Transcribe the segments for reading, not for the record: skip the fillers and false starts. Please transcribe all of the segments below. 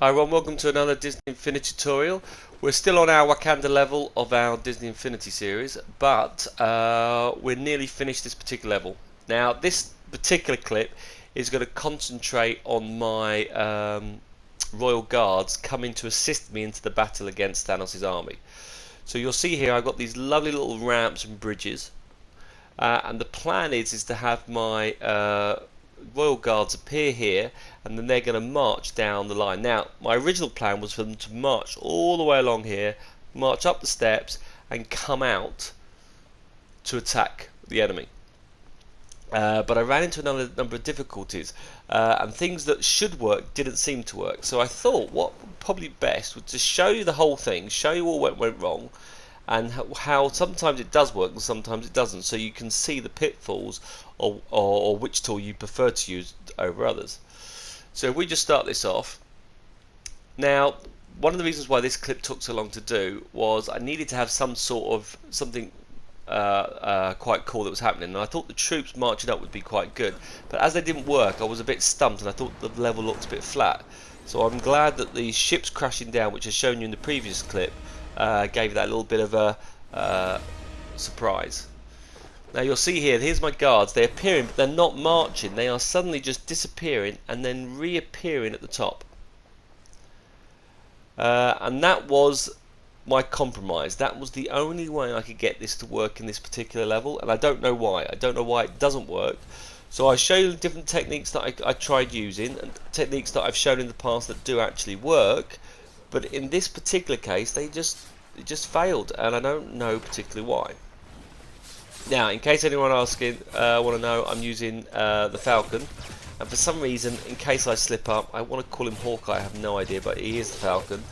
Hi everyone, welcome to another Disney Infinity tutorial. We're still on our Wakanda level of our Disney Infinity series, but we're nearly finished this particular level. Now this particular clip is going to concentrate on my Royal Guards coming to assist me into the battle against Thanos' army. So you'll see here I've got these lovely little ramps and bridges, and the plan is to have my Royal Guards appear here, and then they're going to march down the line. Now, my original plan was for them to march all the way along here, march up the steps, and come out to attack the enemy. But I ran into another number of difficulties, and things that should work didn't seem to work. So I thought what probably best was to show you the whole thing, show you all what went wrong, and how sometimes it does work and sometimes it doesn't, so you can see the pitfalls or which tool you prefer to use over others. So if we just start this off. Now, one of the reasons why this clip took so long to do was I needed to have some sort of something quite cool that was happening, and I thought the troops marching up would be quite good, but as they didn't work I was a bit stumped and I thought the level looked a bit flat. So I'm glad that the ships crashing down, which I shown you in the previous clip, gave that little bit of a surprise. Now you'll see here, here's my guards, they're appearing but they're not marching, they are suddenly just disappearing and then reappearing at the top. And that was my compromise. That was the only way I could get this to work in this particular level, and I don't know why. I don't know why it doesn't work. So I show you the different techniques that I tried using, and techniques that I've shown in the past that do actually work, but in this particular case it just failed, and I don't know particularly why. Now, in case anyone asking, want to know, I'm using the Falcon, and for some reason, in case I slip up, I want to call him Hawkeye. I have no idea, but he is the Falcon.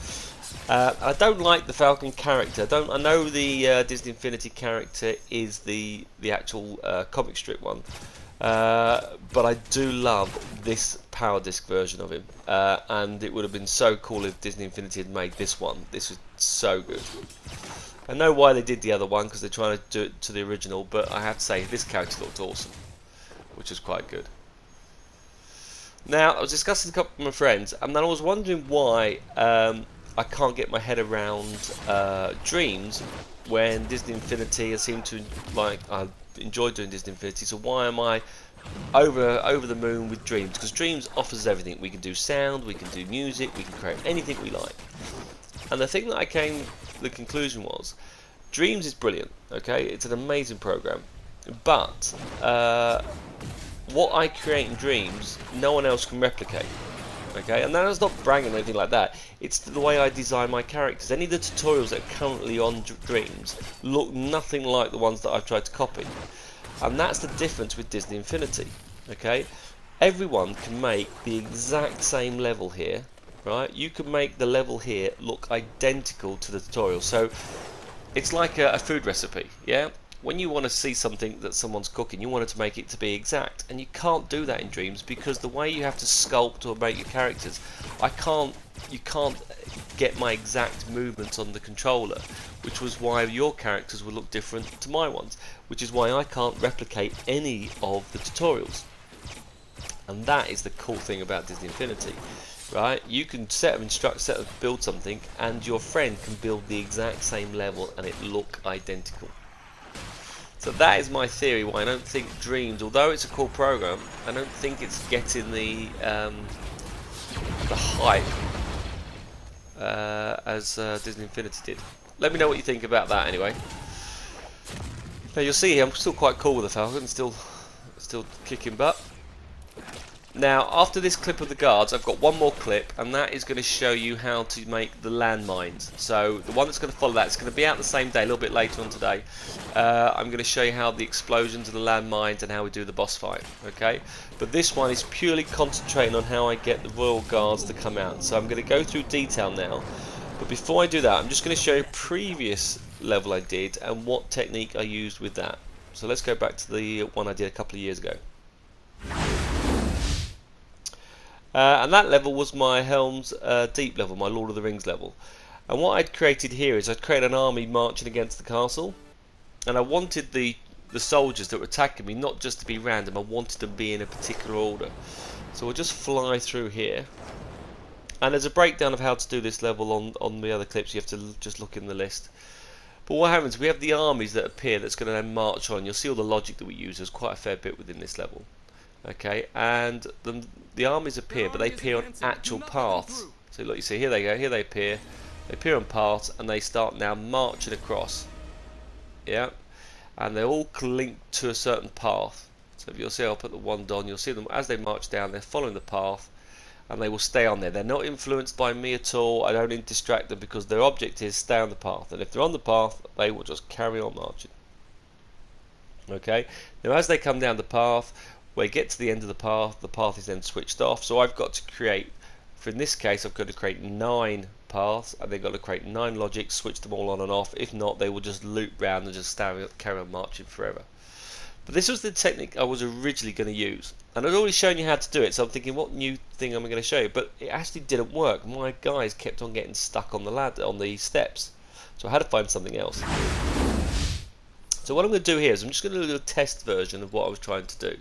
I don't like the Falcon character. I know the Disney Infinity character is the actual comic strip one, but I do love this power disc version of him, and it would have been so cool if Disney Infinity had made this one. This is so good. I know why they did the other one, because they're trying to do it to the original, but I have to say this character looked awesome, which is quite good. Now, I was discussing a couple of my friends, and then I was wondering why I can't get my head around Dreams when Disney Infinity. I seem to like, I enjoy doing Disney Infinity, so why am I over the moon with Dreams? Because Dreams offers everything. We can do sound, we can do music, we can create anything we like. And the thing that I came to the conclusion was, Dreams is brilliant, okay? It's an amazing program, but what I create in Dreams, no one else can replicate. Okay, and that's not bragging or anything like that. It's the way I design my characters. Any of the tutorials that are currently on Dreams look nothing like the ones that I've tried to copy, and that's the difference with Disney Infinity. Okay, everyone can make the exact same level here, right? You can make the level here look identical to the tutorial. So it's like a food recipe, yeah? When you want to see something that someone's cooking, you want it to make it to be exact, and you can't do that in Dreams because the way you have to sculpt or make your characters, you can't get my exact movements on the controller, which was why your characters would look different to my ones, which is why I can't replicate any of the tutorials. And that is the cool thing about Disney Infinity, right? You can set of build something, and your friend can build the exact same level and it look identical. So that is my theory why I don't think Dreams, although it's a cool program, I don't think it's getting the hype as Disney Infinity did. Let me know what you think about that anyway. Now you'll see here I'm still quite cool with the Falcon, still kicking butt. Now, after this clip of the guards, I've got one more clip, and that is going to show you how to make the landmines. So the one that's going to follow that is going to be out the same day, a little bit later on today. I'm going to show you how the explosions of the landmines and how we do the boss fight. Okay, but this one is purely concentrating on how I get the Royal Guards to come out. So I'm going to go through detail now. But before I do that, I'm just going to show you a previous level I did and what technique I used with that. So let's go back to the one I did a couple of years ago. And that level was my Helm's Deep level, my Lord of the Rings level. And what I'd created here is I'd created an army marching against the castle, and I wanted the soldiers that were attacking me not just to be random, I wanted them to be in a particular order. So we'll just fly through here, And there's a breakdown of how to do this level on the other clips. You have to just look in the list. But what happens, we have the armies that appear that's going to then march on. You'll see all the logic that we use. There's quite a fair bit within this level. Okay, and the armies appear, but they appear on actual paths. So look, you see, here they go, here they appear on paths, and they start now marching across. Yeah, and they're all linked to a certain path. So if you'll see, I'll put the wand on, you'll see them as they march down, they're following the path, and they will stay on there. They're not influenced by me at all. I don't distract them because their object is stay on the path, and if they're on the path, they will just carry on marching. Okay, now as they come down the path, we get to the end of the path is then switched off. So I've got to create, for in this case, I've got to create 9 paths, and they've got to create 9 logics, switch them all on and off. If not, they will just loop round and just carry on marching forever. But this was the technique I was originally going to use, and I'd already shown you how to do it, so I'm thinking, what new thing am I going to show you? But it actually didn't work. My guys kept on getting stuck on the ladder, on the steps, so I had to find something else. So what I'm going to do here is I'm just going to do a test version of what I was trying to do.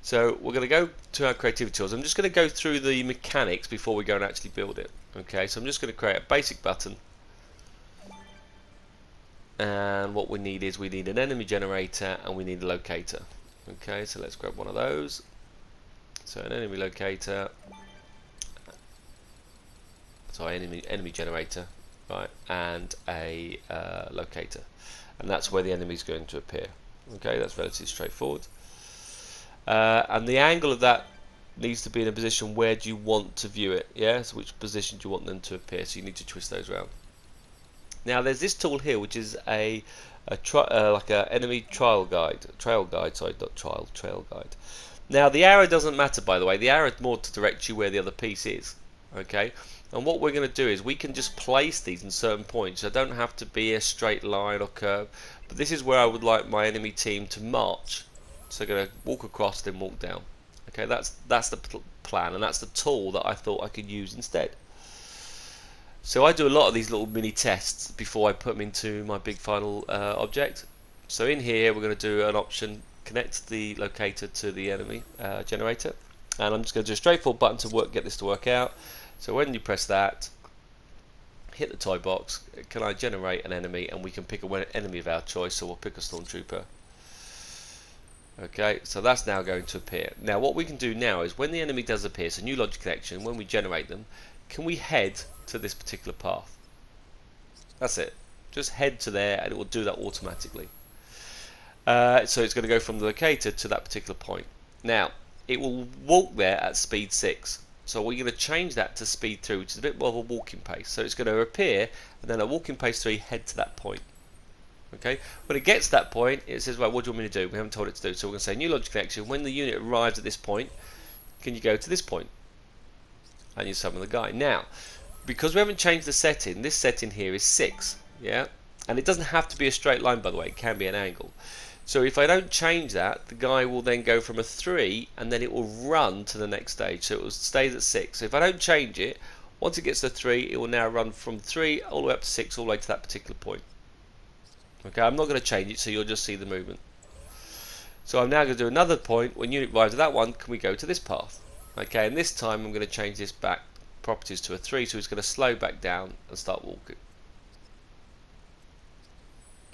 So we're going to go to our creativity tools. I'm just going to go through the mechanics before we go and actually build it. Okay, so I'm just going to create a basic button. And what we need is we need an enemy generator and we need a locator. Okay, so let's grab one of those. So an enemy locator. Sorry, enemy generator, right? And a locator, and that's where the enemy is going to appear. Okay, that's relatively straightforward. And the angle of that needs to be in a position where do you want to view it. Yeah, so which position do you want them to appear? So you need to twist those around. Now there's this tool here, which is like a enemy trail guide. Sorry, not trail guide. Now the arrow doesn't matter, by the way. The arrow is more to direct you where the other piece is. Okay, and what we're going to do is we can just place these in certain points. So don't have to be a straight line or curve. But this is where I would like my enemy team to march. So I'm going to walk across, then walk down. Okay, that's the plan, and that's the tool that I thought I could use instead. So I do a lot of these little mini tests before I put them into my big final object. So in here we're going to do an option, connect the locator to the enemy generator, and I'm just going to do a straightforward button to get this to work out. So when you press that, hit the toy box, can I generate an enemy, and we can pick an enemy of our choice, so we'll pick a stormtrooper. Okay, so that's now going to appear. Now what we can do now is when the enemy does appear, so new logic connection, when we generate them, can we head to this particular path? That's it. Just head to there and it will do that automatically. So it's going to go from the locator to that particular point. Now it will walk there at speed 6. So we're going to change that to speed 3, which is a bit more of a walking pace. So it's going to appear and then at walking pace 3 head to that point. Okay, when it gets to that point, it says, well, what do you want me to do? We haven't told it to do, so we're going to say new logic connection. When the unit arrives at this point, can you go to this point? And you summon the guy. Now, because we haven't changed the setting, this setting here is 6, yeah, and it doesn't have to be a straight line, by the way. It can be an angle. So if I don't change that, the guy will then go from a 3, and then it will run to the next stage. So it stays at 6. So if I don't change it, once it gets to 3, it will now run from 3 all the way up to 6, all the way to that particular point. Okay, I'm not going to change it, so you'll just see the movement. So I'm now going to do another point. When unit arrives at that one, can we go to this path? Okay, and this time I'm going to change this back properties to a 3, so it's going to slow back down and start walking.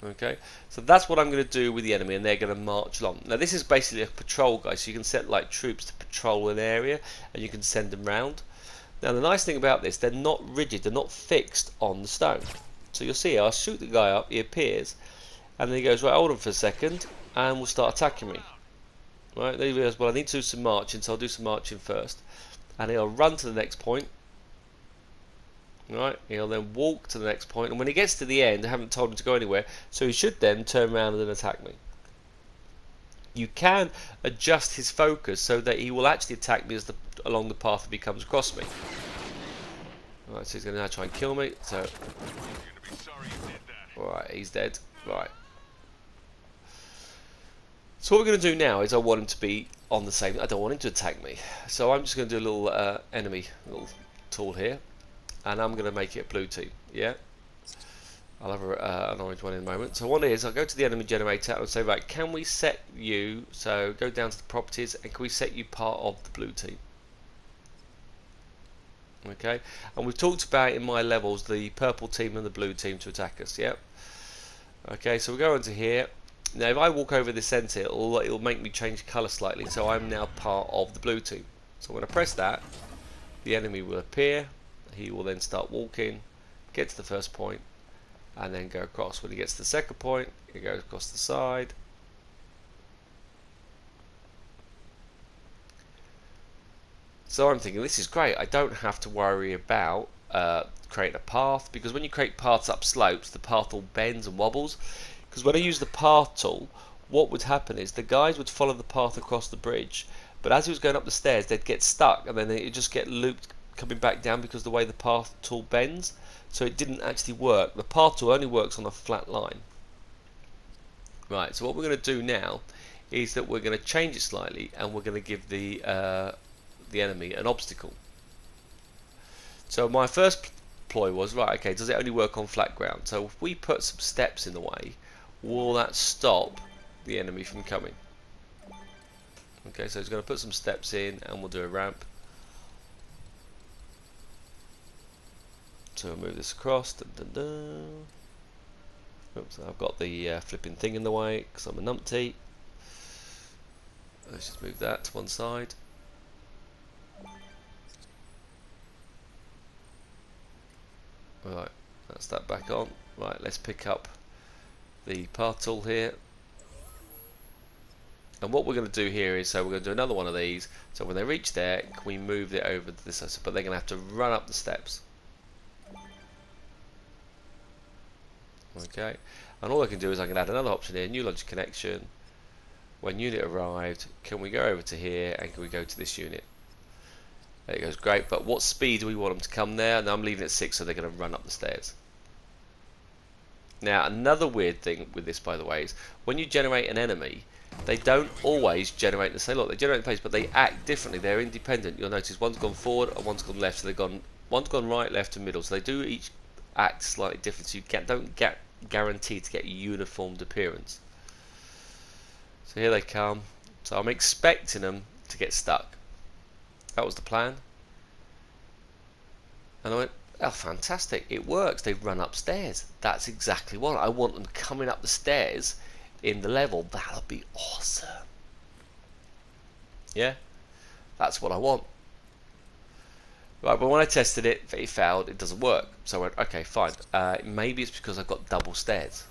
Okay, so that's what I'm going to do with the enemy, and they're going to march along. Now this is basically a patrol guy, so you can set like troops to patrol an area, and you can send them round. Now the nice thing about this, they're not rigid, they're not fixed on the stone. So you'll see, I'll shoot the guy up, he appears, and then he goes, right, hold on for a second, and we'll start attacking me. Right, then he goes, well, I need to do some marching, so I'll do some marching first. And he'll run to the next point. Right, he'll then walk to the next point, and when he gets to the end, I haven't told him to go anywhere, so he should then turn around and then attack me. You can adjust his focus so that he will actually attack me along the path that he comes across me. Right, so he's going to now try and kill me, so... Alright, he's dead. Right. So what we're going to do now is I want him to be on the same... I don't want him to attack me. So I'm just going to do a little enemy little tool here. And I'm going to make it a blue team. Yeah? I'll have an orange one in a moment. So what it is, I'll go to the enemy generator and say, right, can we set you... So go down to the properties and can we set you part of the blue team? Okay, and we've talked about in my levels the purple team and the blue team to attack us. Yep. Okay, so we go into here. Now if I walk over the centre, it'll make me change colour slightly, so I'm now part of the blue team. So when I press that, the enemy will appear, he will then start walking, get to the first point, and then go across. When he gets to the second point, he goes across the side. So I'm thinking, this is great, I don't have to worry about creating a path, because when you create paths up slopes, the path all bends and wobbles. Because when I use the path tool, what would happen is the guys would follow the path across the bridge, but as he was going up the stairs, they'd get stuck, and then they'd just get looped coming back down because of the way the path tool bends. So it didn't actually work. The path tool only works on a flat line. Right, so what we're going to do now is that we're going to change it slightly, and we're going to give the enemy an obstacle. So my first ploy was, right, okay, does it only work on flat ground? So if we put some steps in the way, will that stop the enemy from coming? Okay, so he's going to put some steps in, and we'll do a ramp. So we'll move this across. Dun, dun, dun. Oops, I've got the flipping thing in the way because I'm a numpty. Let's just move that to one side. Right, that's that back on. Right, let's pick up the path tool here. And what we're going to do here is, so we're going to do another one of these. So when they reach there, can we move it over to this side? But they're going to have to run up the steps. Okay, and all I can do is I can add another option here, new logic connection. When unit arrived, can we go over to here and can we go to this unit? There it goes, great. But what speed do we want them to come there? And I'm leaving it at 6, so they're going to run up the stairs. Now another weird thing with this, by the way, is when you generate an enemy, they don't always generate the same. Look, they generate the pace, but they act differently. They're independent. You'll notice one's gone forward and one's gone left. So one's gone right, left, and middle. So they do each act slightly different. So you don't get guaranteed to get a uniformed appearance. So here they come. So I'm expecting them to get stuck. That was the plan. And I went, oh, fantastic, it works. They run upstairs. That's exactly what I want them coming up the stairs in the level. That'll be awesome. Yeah, that's what I want. Right, but when I tested it, it failed. It doesn't work. So I went, okay, fine. Maybe it's because I've got double stairs.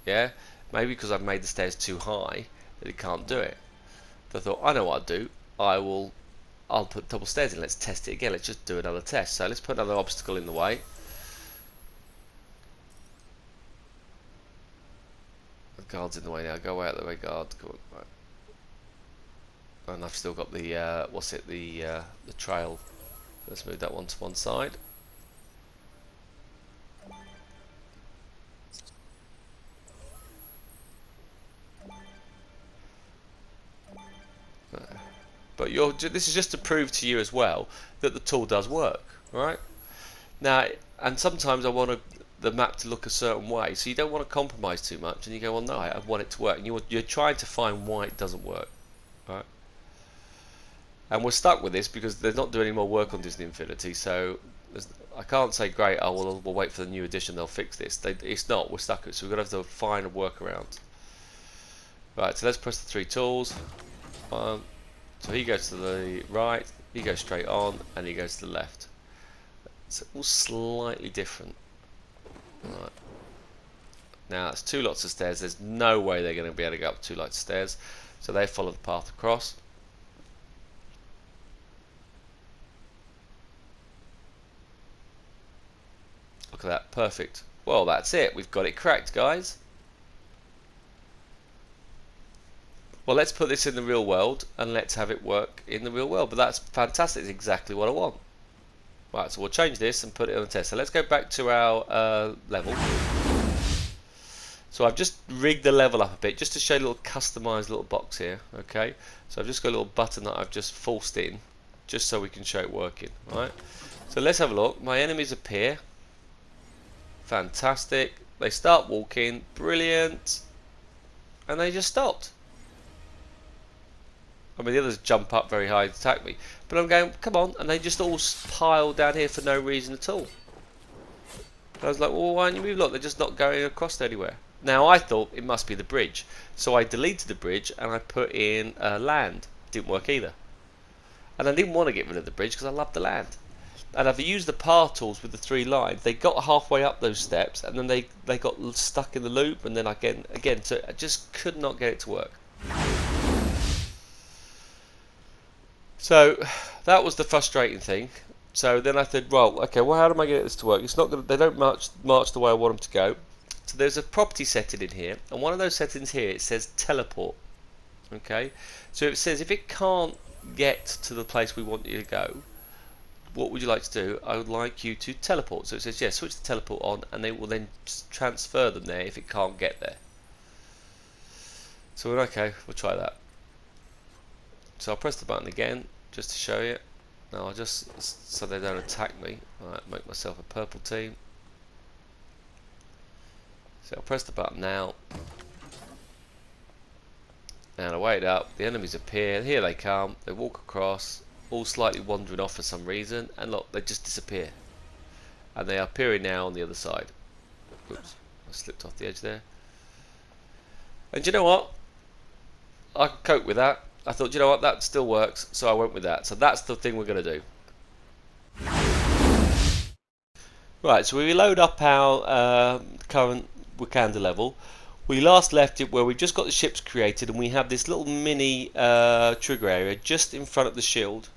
Yeah, maybe because I've made the stairs too high that it can't do it. So I thought, I know what I'll do. I'll put double stairs in. Let's test it again. Let's just do another test. So let's put another obstacle in the way. The guard's in the way now. Go out of the way, guard. Come on. Right. And I've still got the the trail. Let's move that one to one side. But this is just to prove to you as well that the tool does work, right? Now, and sometimes I want the map to look a certain way, so you don't want to compromise too much, and you go, well, no, I want it to work, and you're trying to find why it doesn't work, right? And we're stuck with this because they're not doing any more work on Disney Infinity, so I can't say, great, oh, well, we'll wait for the new edition, they'll fix this. It's not, we're stuck with it, so we're going to have to find a workaround. Right, so let's press the 3 tools. So he goes to the right, he goes straight on, and he goes to the left. It's all slightly different. Right. Now that's 2 lots of stairs. There's no way they're going to be able to go up 2 lots of stairs. So they follow the path across. Look at that, perfect. Well, that's it. We've got it cracked, guys. Well, let's put this in the real world and let's have it work in the real world. But that's fantastic. It's exactly what I want. Right, so we'll change this and put it on a test. So let's go back to our level. So I've just rigged the level up a bit just to show a little customized little box here. Okay, so I've just got a little button that I've just forced in just so we can show it working. Right, so let's have a look. My enemies appear. Fantastic. They start walking. Brilliant. And they just stopped. I mean, the others jump up very high to attack me. But I'm going, come on, and they just all pile down here for no reason at all. And I was like, well, why don't you move? Look, they're just not going across anywhere. Now, I thought it must be the bridge. So I deleted the bridge and I put in land. Didn't work either. And I didn't want to get rid of the bridge because I love the land. And I've used the power tools with the 3 lines. They got halfway up those steps and then they got stuck in the loop, and then again, so I just could not get it to work. So that was the frustrating thing. So then I said, well, okay, well, how am I going to get this to work? It's not going to, they don't march the way I want them to go. So there's a property setting in here, and one of those settings here, it says teleport. Okay, so it says if it can't get to the place we want you to go, what would you like to do? I would like you to teleport. So it says, yes, switch the teleport on, and they will then transfer them there if it can't get there. So okay, we'll try that. So I'll press the button again just to show you. Now I'll just, so they don't attack me, I'll make myself a purple team. So I'll press the button now. And I wait up, the enemies appear, here they come, they walk across, all slightly wandering off for some reason, and look, they just disappear. And they are appearing now on the other side. Oops, I slipped off the edge there. And you know what? I can cope with that. I thought, you know what, that still works, so I went with that. So that's the thing we're going to do. Right, so we load up our current Wakanda level. We last left it where we just got the ships created, and we have this little mini trigger area just in front of the shield.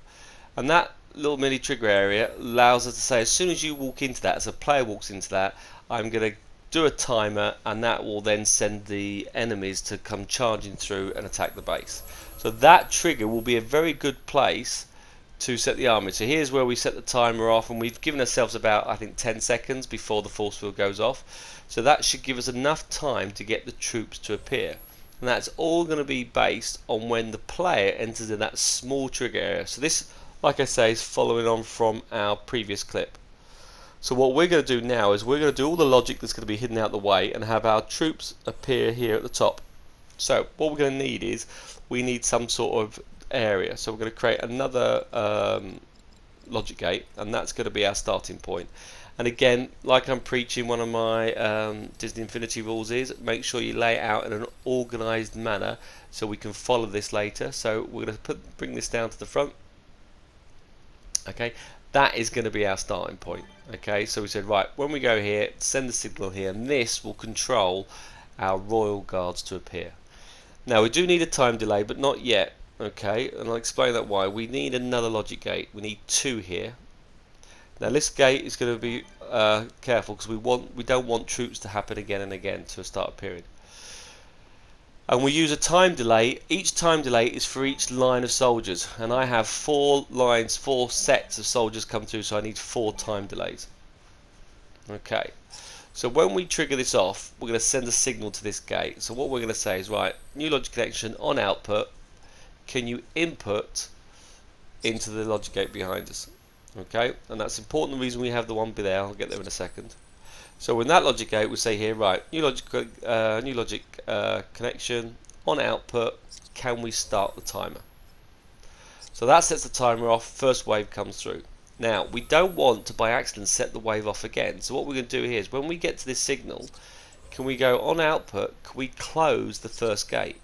And that little mini trigger area allows us to say, as soon as you walk into that, as a player walks into that, I'm going to do a timer, and that will then send the enemies to come charging through and attack the base. So that trigger will be a very good place to set the army. So here's where we set the timer off, and we've given ourselves about, I think, 10 seconds before the force field goes off. So that should give us enough time to get the troops to appear. And that's all going to be based on when the player enters in that small trigger area. So this, like I say, is following on from our previous clip. So what we're going to do now is we're going to do all the logic that's going to be hidden out the way and have our troops appear here at the top. So what we're going to need is, we need some sort of area. So we're going to create another logic gate, and that's going to be our starting point. And again, like I'm preaching, one of my Disney Infinity rules is, make sure you lay it out in an organized manner so we can follow this later. So we're going to bring this down to the front. Okay, that is going to be our starting point. Okay, so we said, right, when we go here, send the signal here, and this will control our Royal Guards to appear. Now we do need a time delay, but not yet. Okay, and I'll explain that why. We need another logic gate. We need 2 here. Now this gate is going to be careful, because we don't want troops to happen again and again to start appearing. And we use a time delay. Each time delay is for each line of soldiers, and I have 4 lines, 4 sets of soldiers come through, so I need 4 time delays. Okay, so when we trigger this off, we're going to send a signal to this gate. So what we're going to say is, right, new logic connection on output, can you input into the logic gate behind us? Okay, and that's important, the reason we have the one there, I'll get there in a second. So when that logic gate, we say here, right, new logic connection on output, can we start the timer? So that sets the timer off, first wave comes through. Now we don't want to by accident set the wave off again, so what we're going to do here is, when we get to this signal, can we go on output, can we close the first gate?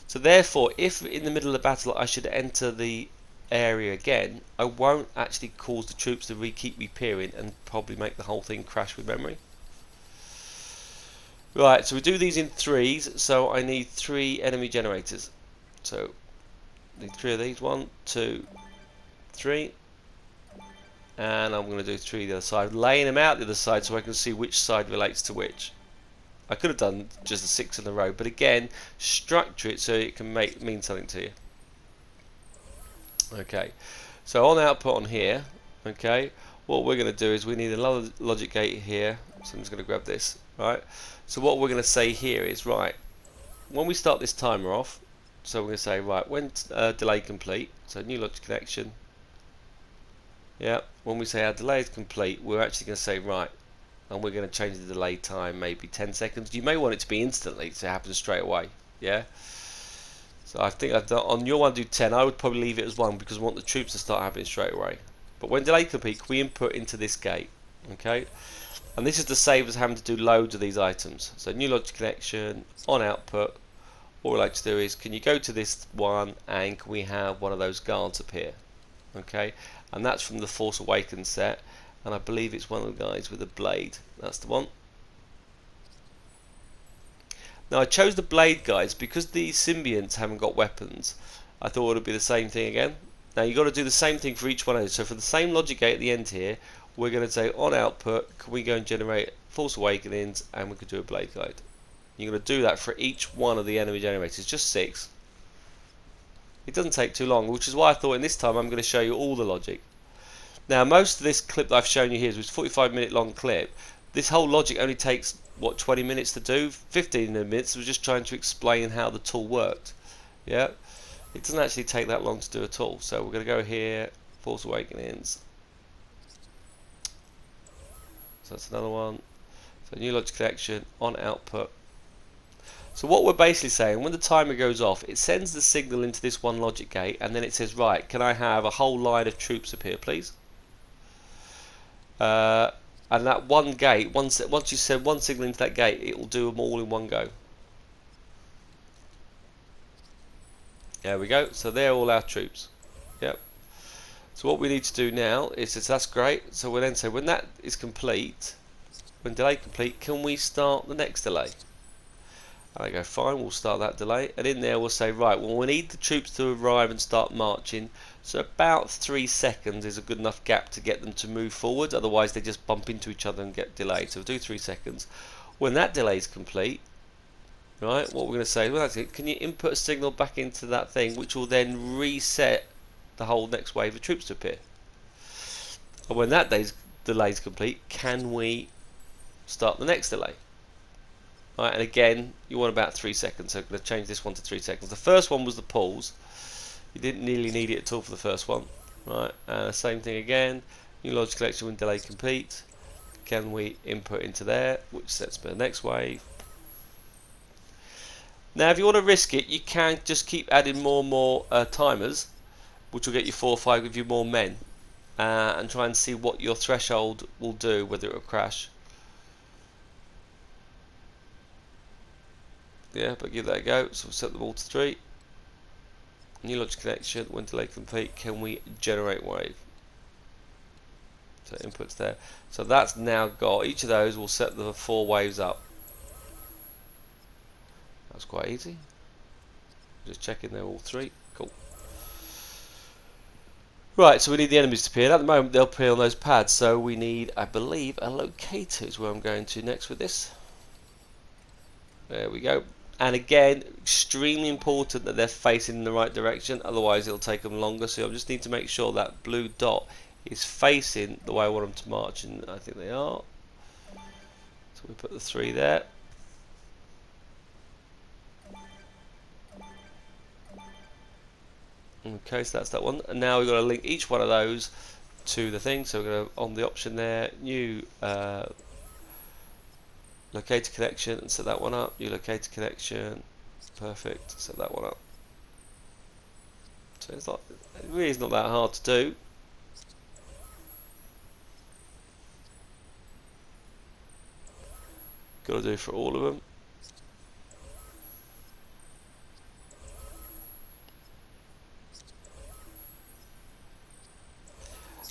So therefore, if in the middle of the battle I should enter the area again, I won't actually cause the troops to keep reappearing and probably make the whole thing crash with memory. Right, so we do these in 3s, so I need 3 enemy generators. So I need 3 of these, 1, 2, 3, and I'm going to do 3 the other side, laying them out the other side so I can see which side relates to which. I could have done just the 6 in a row, but again, structure it so it can mean something to you. Okay, so on output on here, okay, what we're going to do is we need another logic gate here, so I'm just going to grab this, right, so what we're going to say here is, right, when we start this timer off, so we're going to say, right, when delay complete, so new logic connection, yeah, when we say our delay is complete, we're actually going to say, right, and we're going to change the delay time maybe 10 seconds, you may want it to be instantly, so it happens straight away, yeah. So I think I've done, on your one do 10, I would probably leave it as 1 because I want the troops to start happening straight away. But when delay complete, we input into this gate, okay? And this is to save us having to do loads of these items. So new logic connection, on output, all we like to do is, can you go to this one and can we have one of those guards appear? Okay, and that's from the Force Awakens set, and I believe it's one of the guys with a blade. That's the one. Now I chose the blade guys because the symbionts haven't got weapons. I thought it would be the same thing again. Now you've got to do the same thing for each one of those. So for the same logic gate at the end here, we're going to say on output, can we go and generate Force Awakenings, and we could do a blade guide. You're going to do that for each one of the enemy generators, just 6. It doesn't take too long, which is why I thought in this time I'm going to show you all the logic. Now most of this clip that I've shown you here is a 45-minute long clip. This whole logic only takes, what, 20 minutes to do? 15 minutes was just trying to explain how the tool worked. Yeah, it doesn't actually take that long to do at all. So we're going to go here, Force Awakenings. So that's another one. So new logic connection, on output. So what we're basically saying, when the timer goes off, it sends the signal into this one logic gate, and then it says, right, can I have a whole line of troops appear, please? And that one gate, once you send one signal into that gate, it will do them all in one go. There we go. So they're all our troops. Yep. So what we need to do now is, that's great. So we'll then say, when that is complete, when delay complete, can we start the next delay? And I go, fine, we'll start that delay. And in there we'll say, right, well, we need the troops to arrive and start marching. So about 3 seconds is a good enough gap to get them to move forward. Otherwise, they just bump into each other and get delayed. So we'll do 3 seconds. When that delay is complete, right, what we're going to say, well, that's it. Can you input a signal back into that thing, which will then reset the whole next wave of troops to appear? And when that delay is complete, can we start the next delay? Right, and again, you want about 3 seconds, so I'm going to change this one to 3 seconds. The first one was the pause. You didn't really need it at all for the first one. Right, same thing again. New logic collection when delay complete. Can we input into there, which sets the next wave. Now, if you want to risk it, you can just keep adding more and more timers, which will get you 4 or 5, give you more men, and try and see what your threshold will do, whether it will crash. Yeah, but give that a go. So we'll set them all to 3. New logic connection, when delay complete, can we generate wave? So inputs there. So that's now got, each of those will set the 4 waves up. That's quite easy. Just checking they're all 3. Cool. Right, so we need the enemies to appear. And at the moment they'll appear on those pads. So we need, I believe, a locator is where I'm going to next with this. There we go. And again, extremely important that they're facing in the right direction, otherwise it'll take them longer. So I just need to make sure that blue dot is facing the way I want them to march, and I think they are. So we put the 3 there. Okay, so that's that one. And now we've got to link each one of those to the thing. So we're going to, on the option there, new locator connection, and set that one up. New locator connection, perfect. Set that one up. So it's not, it really is not that hard to do. Got to do for all of them.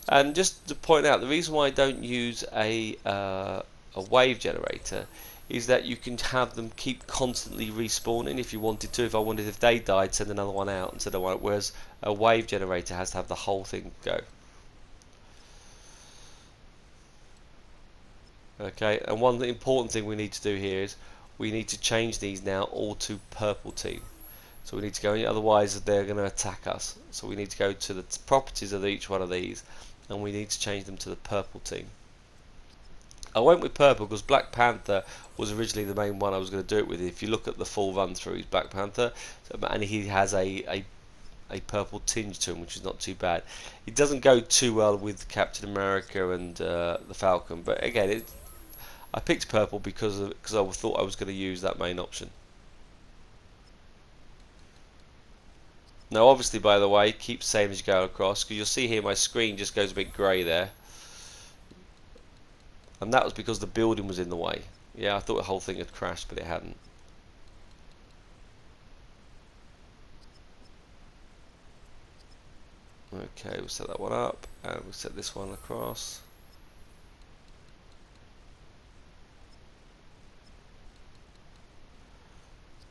And just to point out, the reason why I don't use a wave generator is that you can have them keep constantly respawning if you wanted to. If I wanted, if they died, send another one out instead of one. Whereas a wave generator has to have the whole thing go. Okay, and one important thing we need to do here is we need to change these now all to purple team. So we need to go, otherwise they're going to attack us. So we need to go to the properties of each one of these, and we need to change them to the purple team. I went with purple because Black Panther was originally the main one I was going to do it with. If you look at the full run through, he's Black Panther, and he has a purple tinge to him, which is not too bad. It doesn't go too well with Captain America and the Falcon, but again, I picked purple because I thought I was going to use that main option. Now obviously, by the way, keep saving as you go across, because you'll see here my screen just goes a bit grey there. And that was because the building was in the way. Yeah, I thought the whole thing had crashed, but it hadn't. Okay, we'll set that one up, and we'll set this one across.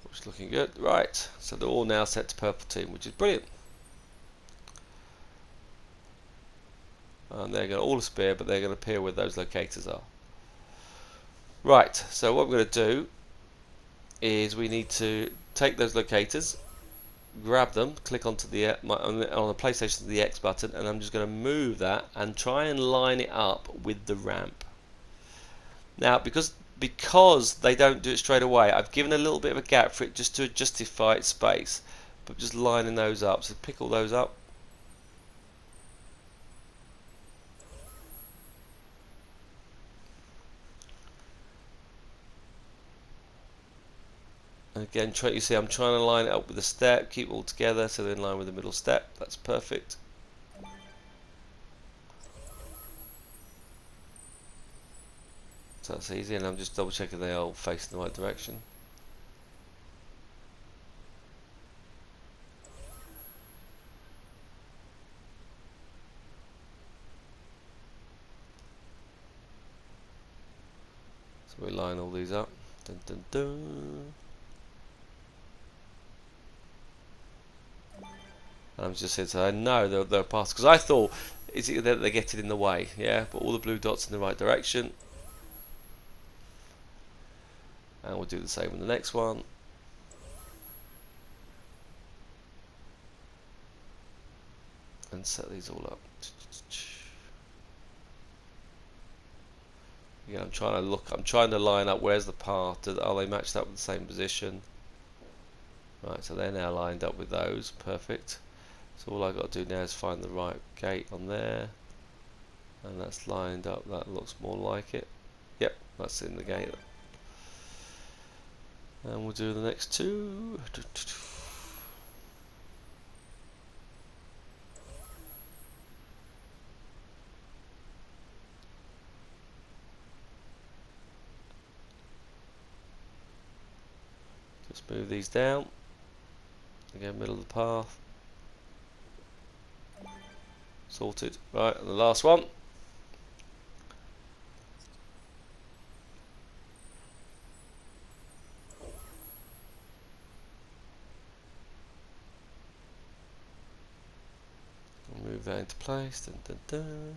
Which is looking good. Right, so they're all now set to purple team, which is brilliant. And they're going to all appear, but they're going to appear where those locators are. Right, so what we're going to do is we need to take those locators, grab them, click onto the on the PlayStation the X button, and I'm just going to move that and try and line it up with the ramp. Now, because they don't do it straight away, I've given a little bit of a gap for it just to justify its space, but just lining those up. So pick all those up. And again, you see I'm trying to line it up with the step, keep it all together so they're in line with the middle step. That's perfect. So that's easy, and I'm just double checking they all facing the right direction. So we line all these up. Dun, dun, dun. I'm just saying, so I know they're past, because I thought is it that they get it in the way, yeah, but all the blue dots in the right direction, and we'll do the same with the next one. And set these all up. Yeah, I'm trying to line up where's the path. Are they matched up with the same position? Right, so they're now lined up with those. Perfect. So all I've got to do now is find the right gate on there, and that's lined up. That looks more like it. Yep, that's in the gate. And we'll do the next two. Just move these down. Again, middle of the path. Sorted. Right, and the last one. Move that into place. Dun, dun, dun.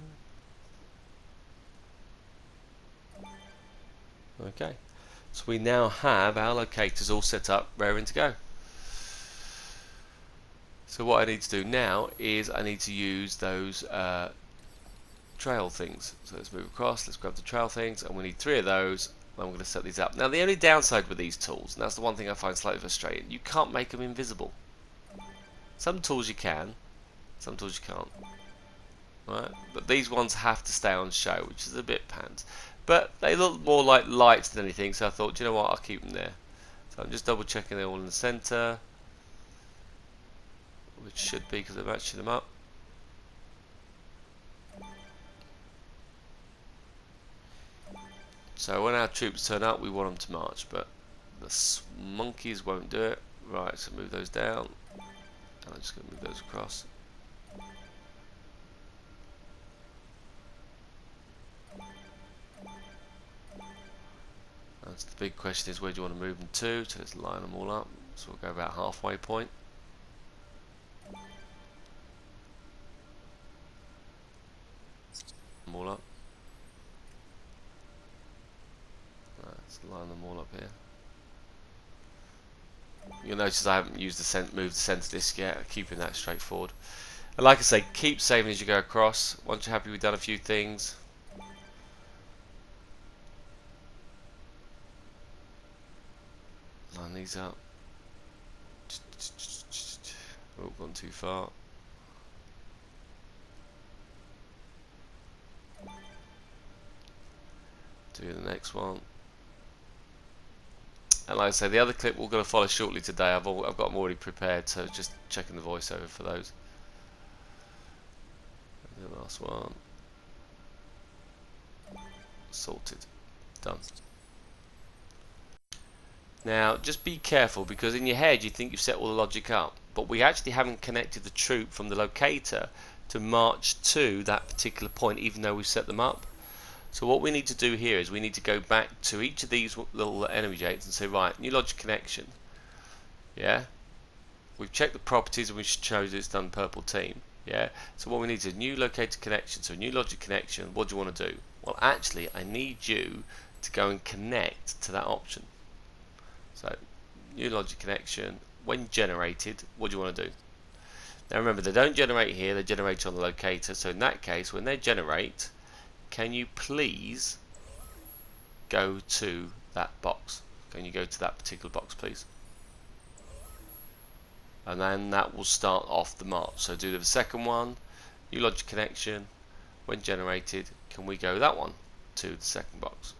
Okay, so we now have our locators all set up, raring to go. So what I need to do now is I need to use those trail things. So let's move across, let's grab the trail things, and we need 3 of those. And I'm going to set these up. Now the only downside with these tools, and that's the one thing I find slightly frustrating, you can't make them invisible. Some tools you can, some tools you can't. Right? But these ones have to stay on show, which is a bit pants. But they look more like lights than anything, so I thought, do you know what, I'll keep them there. So I'm just double checking they're all in the center, which should be because I'm matching them up. So when our troops turn up, we want them to march, but the monkeys won't do it. Right, so move those down, and I'm just going to move those across. That's the big question, is where do you want to move them to? So let's line them all up. So we'll go about halfway point. Them all up. Right, let's line them all up here. You'll notice I haven't used moved the center disc yet, keeping that straightforward. And like I say, keep saving as you go across. Once you're happy we've done a few things, line these up. Oh, gone too far. Do the next one. And like I say, the other clip we're going to follow shortly today. I've got them already prepared, so just checking the voiceover for those. And the last one. Sorted. Done. Now, just be careful, because in your head you think you've set all the logic up, but we actually haven't connected the troop from the locator to march to that particular point, even though we've set them up. So what we need to do here is we need to go back to each of these little enemy gates and say, right, new logic connection. Yeah, we've checked the properties and we chose it's done purple team. Yeah, so what we need is a new locator connection. So a new logic connection, what do you want to do? Well, actually, I need you to go and connect to that option. So new logic connection, when generated, what do you want to do? Now remember, they don't generate here, they generate on the locator. So in that case, when they generate, can you please go to that box? Can you go to that particular box, please? And then that will start off the march. So do the second one, new logic connection, when generated, can we go that one to the second box?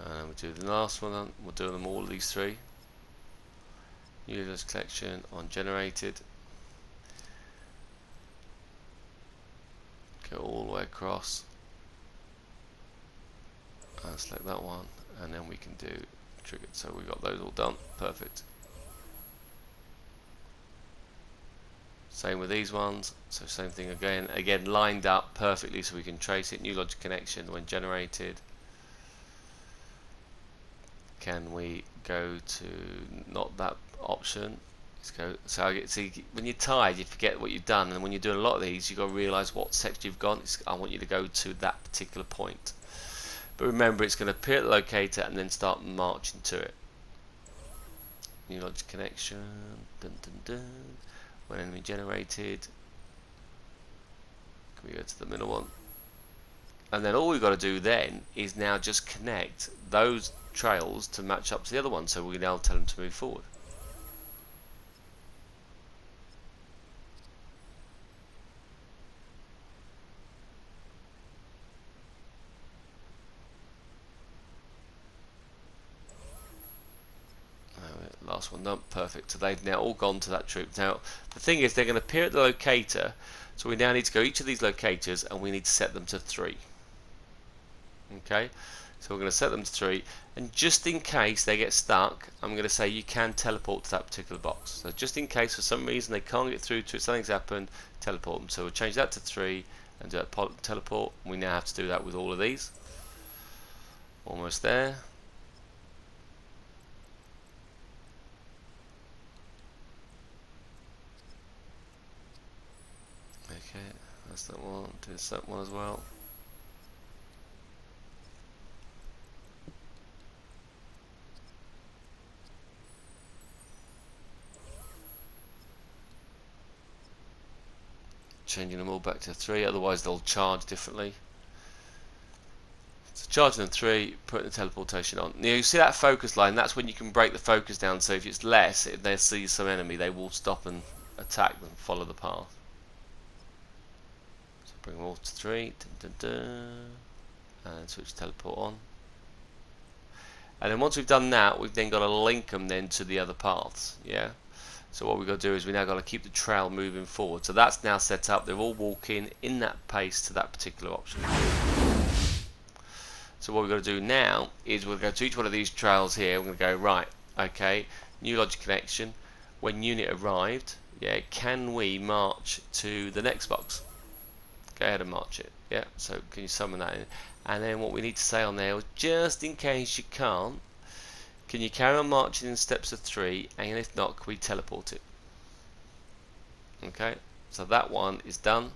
And we'll do the last one, we'll do them all, these three. New logic connection on generated. Go all the way across. And select that one, and then we can do triggered. So we got those all done. Perfect. Same with these ones. So same thing again lined up perfectly so we can trace it. New logic connection when generated. Can we go to not that option? Let's go. So I get, see, when you're tired, you forget what you've done, and when you're doing a lot of these, you've got to realise what section you've gone. I want you to go to that particular point. But remember, it's going to appear at the locator and then start marching to it. New logic connection. Dun, dun, dun. When enemy generated. Can we go to the middle one? And then all we've got to do then is now just connect those trails to match up to the other one, so we can now tell them to move forward. Last one done, perfect. So they've now all gone to that troop. Now the thing is, they're going to appear at the locator, so we now need to go each of these locators and we need to set them to 3. Okay, so we're going to set them to 3, and just in case they get stuck, I'm going to say you can teleport to that particular box. So just in case for some reason they can't get through to it, something's happened, teleport them. So we'll change that to 3 and do that teleport. We now have to do that with all of these. Almost there. Okay, that's that one. Do that one as well. Changing them all back to 3, otherwise they'll charge differently. So charging them 3, putting the teleportation on. Now you see that focus line, that's when you can break the focus down, so if it's less, if they see some enemy, they will stop and attack and follow the path. So bring them all to 3, dun, dun, dun, and switch teleport on. And then once we've done that, we've then got to link them then to the other paths. Yeah. So what we've got to do is we now got to keep the trail moving forward. So that's now set up. They're all walking in that pace to that particular option. So what we've got to do now is we'll go to each one of these trails here. We're going to go, right, okay, new logic connection. When unit arrived, yeah, can we march to the next box? Go ahead and march it. Yeah, so can you summon that in? And then what we need to say on there, just in case you can't, can you carry on marching in steps of 3, and if not, can we teleport it? Okay, so that one is done.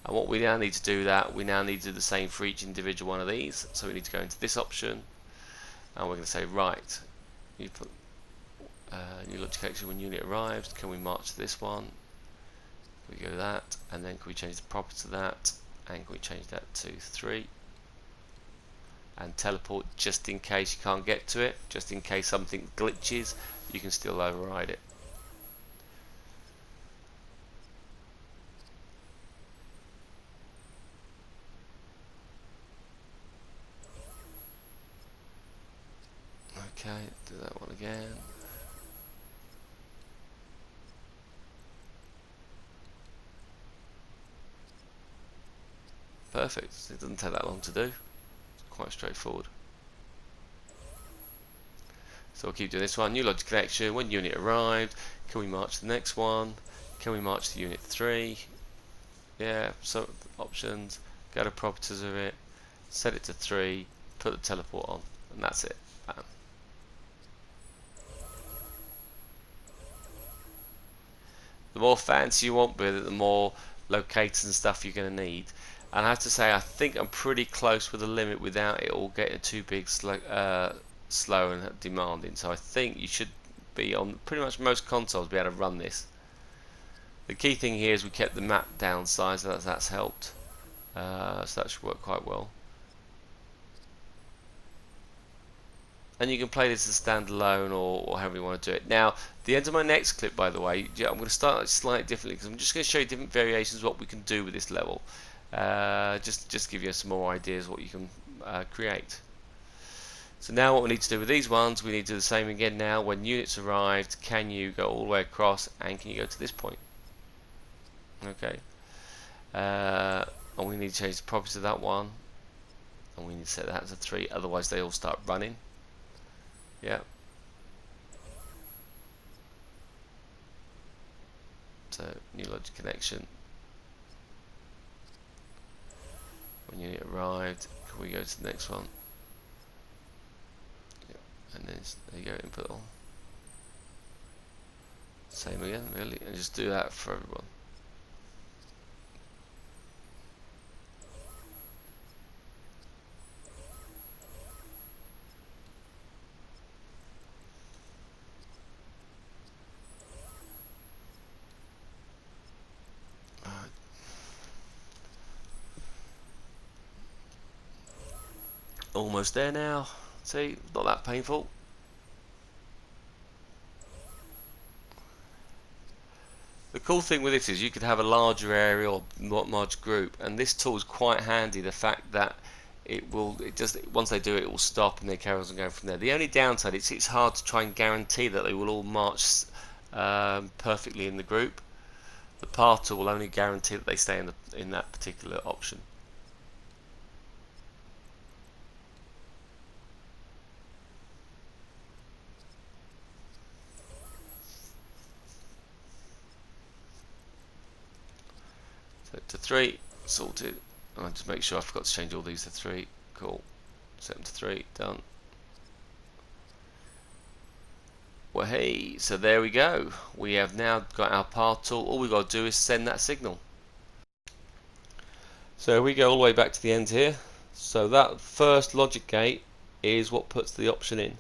And what we now need to do we now need to do the same for each individual one of these. So we need to go into this option, and we're going to say, right, you put new logic connection when unit arrives. Can we march to this one? We go that, and then can we change the property to that, and can we change that to 3? And teleport just in case you can't get to it, just in case something glitches, you can still override it. perfect. It doesn't take that long to do. It's quite straightforward. So we'll keep doing this one. New logic connection. When unit arrived, can we march to the next one? Can we march to unit 3? Yeah, so options, go to properties of it, set it to 3, put the teleport on, and that's it. Bam. The more fancy you want with it, the more locators and stuff you're going to need. And I have to say, I think I'm pretty close with the limit without it all getting too big, slow and demanding. So I think you should be on pretty much most consoles be able to run this. The key thing here is we kept the map downsized, so that's helped. So that should work quite well. And you can play this as standalone or however you want to do it. Now, the end of my next clip, by the way, I'm going to start slightly differently because I'm just going to show you different variations of what we can do with this level. Just give you some more ideas of what you can create. So now what we need to do with these ones, we need to do the same again now. When units arrived, can you go all the way across and can you go to this point? Okay. And we need to change the properties of that one. And we need to set that to 3, otherwise they all start running. Yeah. So new logic connection. When unit arrived, can we go to the next one? Yeah. And then there you go, input all. Same again, really, and just do that for everyone. Almost there now. See, not that painful. The cool thing with this is you could have a larger area or large group, and this tool is quite handy. The fact that it just once they do it, it will stop and they carry on going from there. The only downside is it's hard to try and guarantee that they will all march perfectly in the group. The path tool will only guarantee that they stay in that particular option. So to 3, sorted. I'll just make sure I forgot to change all these to 3. Cool. Set them to 3. Done. Well, hey, so there we go. We have now got our path tool. All we've got to do is send that signal. So we go all the way back to the end here. So that first logic gate is what puts the option in.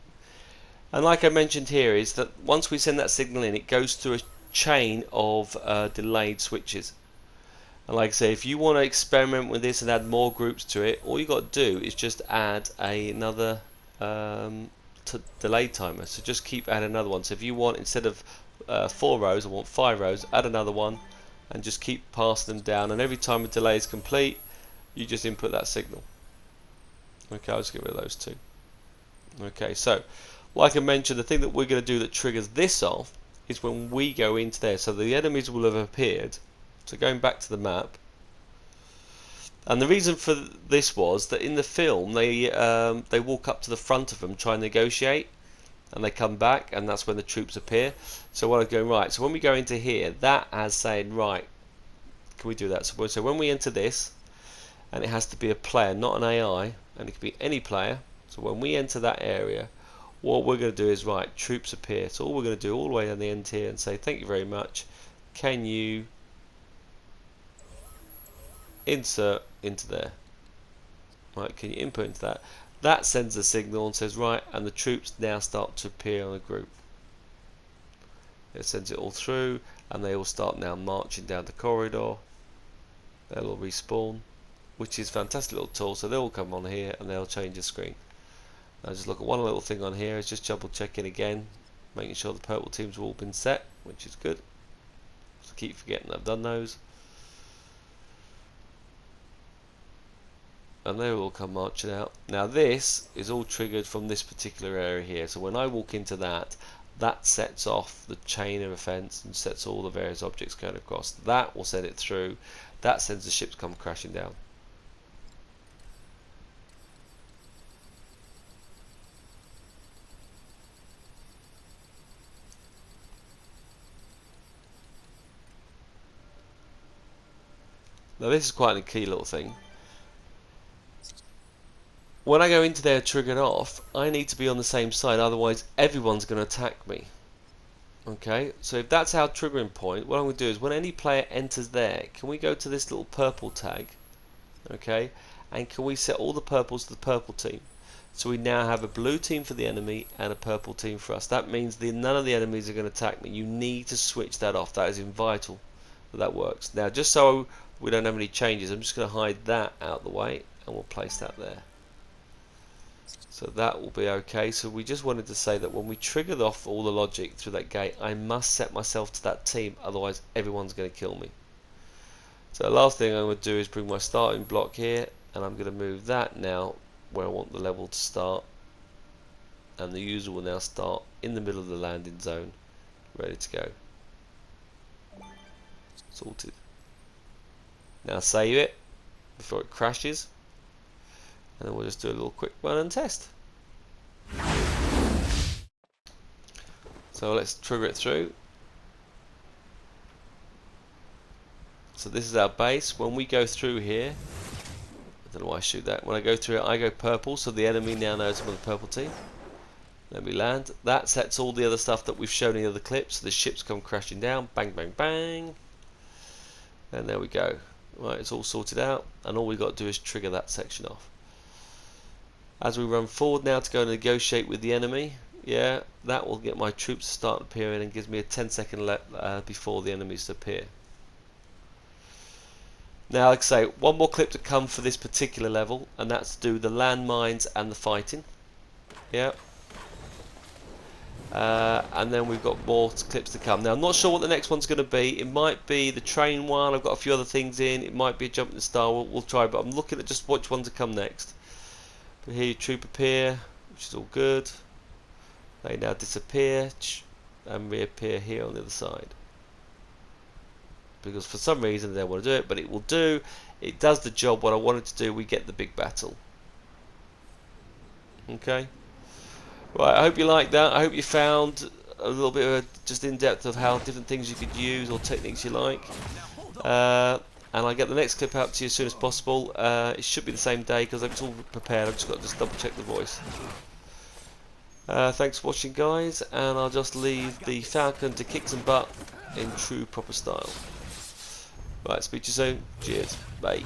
And like I mentioned here is that once we send that signal in, it goes through a chain of delayed switches. And like I say, if you want to experiment with this and add more groups to it, all you got to do is just add another delay timer. So just keep adding another one. So if you want, instead of 4 rows, I want 5 rows, add another one and just keep passing them down. And every time a delay is complete, you just input that signal. Okay, I'll just get rid of those 2. Okay, so like I mentioned, the thing that we're going to do that triggers this off is when we go into there. So the enemies will have appeared. So going back to the map, and the reason for this was that in the film they walk up to the front of them, try and negotiate, and they come back, and that's when the troops appear. So what I'm going right. So when we go into here, that has saying right, can we do that? So when we enter this, and it has to be a player, not an AI, and it can be any player. So when we enter that area, what we're going to do is right, troops appear. So all we're going to do all the way down the end here and say thank you very much. Can you insert into there? Right, can you input into that? That sends a signal and says right, and the troops now start to appear on a group. It sends it all through, and they all start now marching down the corridor. They'll all respawn, which is a fantastic little tool. So they'll all come on here and they'll change the screen. Now just look at one little thing on here. Is just double checking again, making sure the purple teams have all been set, which is good. So keep forgetting I've done those. And they will come marching out. Now this is all triggered from this particular area here. So when I walk into that, that sets off the chain of events and sets all the various objects going across. That will send it through. That sends the ships come crashing down. Now this is quite a key little thing. When I go into there and trigger it off, I need to be on the same side, otherwise everyone's going to attack me. Okay, so if that's our triggering point, what I'm going to do is when any player enters there, can we go to this little purple tag? Okay, and can we set all the purples to the purple team? So we now have a blue team for the enemy and a purple team for us. That means none of the enemies are going to attack me. You need to switch that off. That is vital that works. Now, just so we don't have any changes, I'm just going to hide that out of the way, and we'll place that there. So that will be okay. So we just wanted to say that when we triggered off all the logic through that gate, I must set myself to that team, otherwise everyone's going to kill me. So the last thing I'm going to do is bring my starting block here, and I'm going to move that now where I want the level to start, and the user will now start in the middle of the landing zone, ready to go. Sorted. Now save it before it crashes, and then we'll just do a little quick run and test. So let's trigger it through. So this is our base. When we go through here, I don't know why I shoot that. When I go through it, I go purple, so the enemy now knows I'm on the purple team. Let me land. That sets all the other stuff that we've shown in the other clips. So the ships come crashing down. Bang, bang, bang. And there we go. Right, it's all sorted out. And all we've got to do is trigger that section off. As we run forward now to go negotiate with the enemy, yeah, that will get my troops to start appearing and gives me a 10-second before the enemies appear. Now, like I say, one more clip to come for this particular level, and that's to do the landmines and the fighting. Yeah. And then we've got more clips to come. Now, I'm not sure what the next one's going to be. It might be the train one. I've got a few other things in. It might be a jumping star. We'll try, but I'm looking at just which one to come next. But here, your troop appear, which is all good. They now disappear and reappear here on the other side. Because for some reason they don't want to do it, but it will do. It does the job what I wanted to do. We get the big battle. Okay. Right, I hope you liked that. I hope you found a little bit of just in depth of how different things you could use or techniques you like. And I'll get the next clip out to you as soon as possible. It should be the same day because it's all prepared. I've just got to just double check the voice. Thanks for watching, guys, and I'll just leave the Falcon to kick some butt in true proper style. Right, speak to you soon. Cheers. Bye.